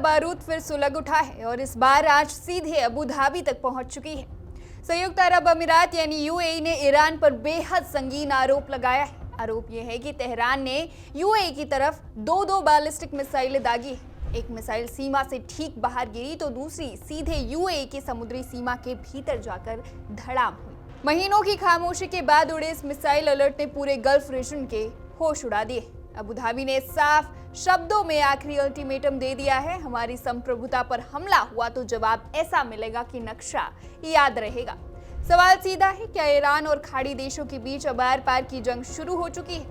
बारूद फिर सुलग उठा है और इस बार आज सीधे अबू धाबी तक पहुंच चुकी है। संयुक्त अरब अमीरात यानी यूएई ने ईरान पर बेहद संगीन आरोप लगाया है। आरोप यह है कि तेहरान ने यूएई की तरफ दो बैलिस्टिक मिसाइलें दागी है। एक मिसाइल सीमा से ठीक बाहर गिरी तो दूसरी सीधे यूएई की समुद्री सीमा के भीतर जाकर धड़ाम हुई। महीनों की खामोशी के बाद उड़े इस मिसाइल अलर्ट ने पूरे गल्फ रीजन के होश उड़ा दिए। अबू धाबी ने साफ शब्दों में आखिरी अल्टीमेटम दे दिया है, हमारी संप्रभुता पर हमला हुआ तो जवाब ऐसा मिलेगा कि नक्शा याद रहेगा। सवाल सीधा है, क्या ईरान और खाड़ी देशों के बीच अब आर पार की जंग शुरू हो चुकी है?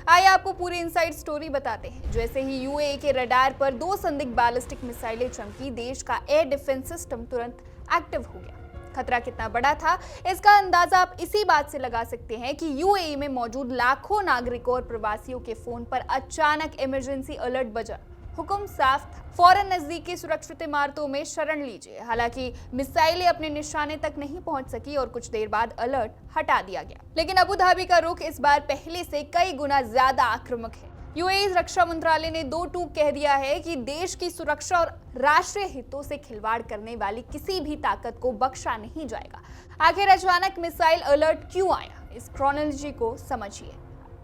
आइए आपको पूरी इनसाइड स्टोरी बताते हैं। जैसे ही यूएई के रडार पर दो संदिग्ध बैलिस्टिक मिसाइलें चमकी, देश का एयर डिफेंस सिस्टम तुरंत एक्टिव हो गया। खतरा कितना बड़ा था इसका अंदाजा आप इसी बात से लगा सकते हैं कि यूएई में मौजूद लाखों नागरिकों और प्रवासियों के फोन पर अचानक इमरजेंसी अलर्ट बजा। हुक्म साफ था, फौरन नजदीकी सुरक्षित इमारतों में शरण लीजिए। हालांकि मिसाइलें अपने निशाने तक नहीं पहुंच सकी और कुछ देर बाद अलर्ट हटा दिया गया। लेकिन अबू धाबी का रुख इस बार पहले से कई गुना ज्यादा आक्रामक है। यूएई रक्षा मंत्रालय ने दो टूक कह दिया है कि देश की सुरक्षा और राष्ट्रीय हितों से खिलवाड़ करने वाली किसी भी ताकत को बख्शा नहीं जाएगा। आखिर अचानक मिसाइल अलर्ट क्यों आया, इस क्रोनोलॉजी को समझिए।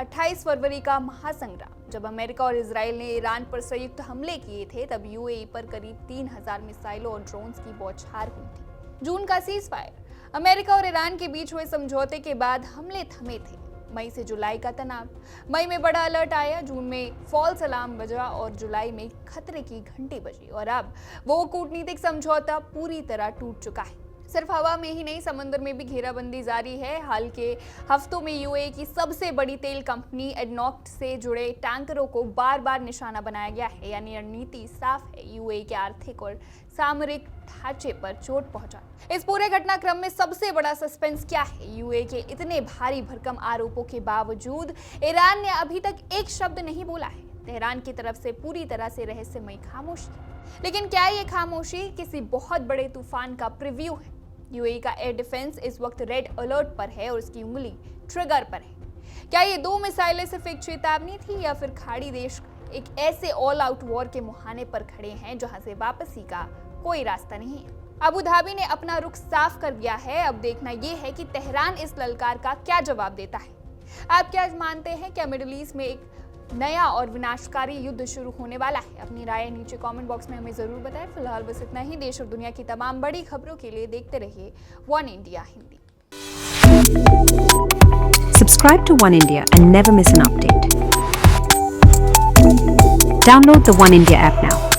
28 फरवरी का महासंग्राम, जब अमेरिका और इजराइल ने ईरान पर संयुक्त हमले किए थे, तब यूएई पर करीब 3000 मिसाइलों और ड्रोन्स की बौछार हुई थी। जून का सीज फायर, अमेरिका और ईरान के बीच हुए समझौते के बाद हमले थमे थे। मई से जुलाई का तनाव, मई में बड़ा अलर्ट आया, जून में फॉल्स अलार्म बजा और जुलाई में खतरे की घंटी बजी। और अब वो कूटनीतिक समझौता पूरी तरह टूट चुका है। सिर्फ हवा में ही नहीं, समंदर में भी घेराबंदी जारी है। हाल के हफ्तों में यूएई की सबसे बड़ी तेल कंपनी एडनॉक से जुड़े टैंकरों को बार बार निशाना बनाया गया है। यानी रणनीति साफ है, यूएई के आर्थिक और सामरिक ढांचे पर चोट पहुंचा। इस पूरे घटनाक्रम में सबसे बड़ा सस्पेंस क्या है? यूएई के इतने भारी भरकम आरोपों के बावजूद ईरान ने अभी तक एक शब्द नहीं बोला है। तेहरान की तरफ से पूरी तरह से रहस्यमयी खामोशी। लेकिन क्या ये खामोशी किसी बहुत बड़े तूफान का प्रीव्यू है? यूएई का एयर डिफेंस इस वक्त रेड अलर्ट पर है और उसकी उंगली ट्रिगर पर है। क्या ये दो मिसाइलें सिर्फ एक चेतावनी थी या फिर खाड़ी देश एक ऐसे ऑल आउट वॉर के मुहाने पर खड़े हैं जहां से वापसी का कोई रास्ता नहीं है? अबू धाबी ने अपना रुख साफ कर दिया है। अब देखना यह है कि तेहरान इस ललकार का क्या जवाब देता है। आप क्या मानते हैं, क्या मिडिल ईस्ट में एक नया और विनाशकारी युद्ध शुरू होने वाला है? अपनी राय नीचे कमेंट बॉक्स में हमें जरूर बताएं। फिलहाल बस इतना ही। देश और दुनिया की तमाम बड़ी खबरों के लिए देखते रहिए one India Hindi. Subscribe to One India and never miss an update. Download the One India app now.